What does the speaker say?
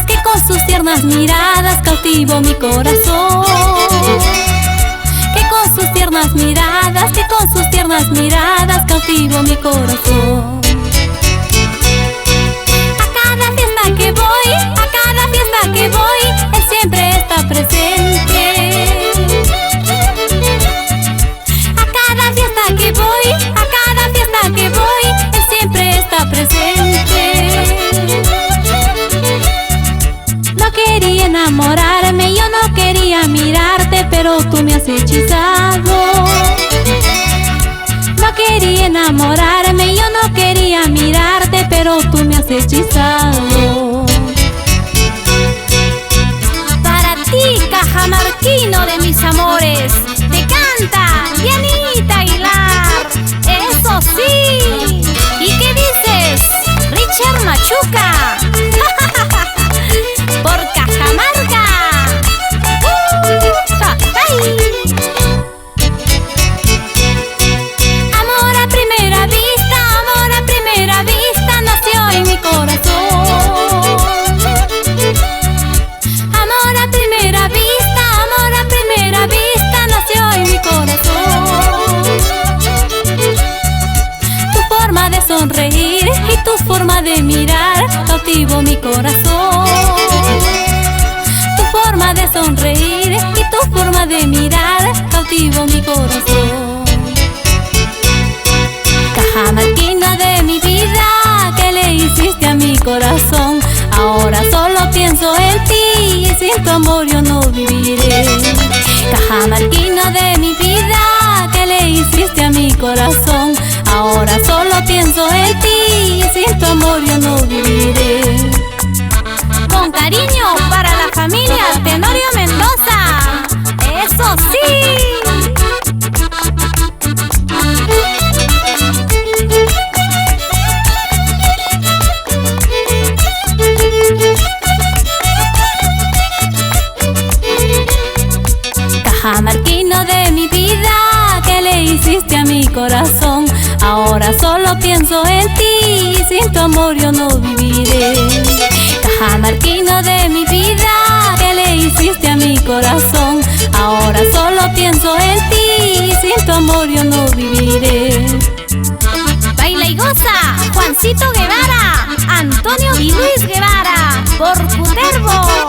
Que con sus tiernas miradas cautivo mi corazón. Que con sus tiernas miradas cautivo mi corazón. A cada fiesta que voy, él siempre está presente. A cada fiesta que voy, él siempre está presente. Quería enamorarme, yo no quería mirarte, pero tú me has hechizado. No quería enamorarme, yo no quería mirarte, pero tú me has hechizado. Para ti, cajamarquino de mis amores, te canta Dianita Aguilar. ¡Eso sí! ¿Y qué dices, Richard Machuca? Por Cajamarca. Amor a primera vista nació en mi corazón. Amor a primera vista nació en mi corazón. Tu forma de sonreír y tu forma de mirar cautivo mi corazón. Tu forma de sonreír y tu forma de mirar cautivo mi corazón. Cajamarquina de mi vida, ¿qué le hiciste a mi corazón? Ahora solo pienso en ti y sin tu amor yo no viviré. Cajamarquina de mi vida, ¿qué le hiciste a mi corazón? Ahora solo pienso en ti y sin tu amor yo no viviré. Con cariño para la familia Tenorio Mendoza. ¡Eso sí! Cajamarquino de mi vida, ¿qué le hiciste a mi corazón? Ahora solo pienso en ti y sin tu amor yo no viviré. Cajamarquino de mi vida, ¿qué le hiciste a mi corazón? Ahora solo pienso en ti y sin tu amor yo no viviré. Baila y goza, Juancito Guevara, Antonio y Luis Guevara, por Cutervo.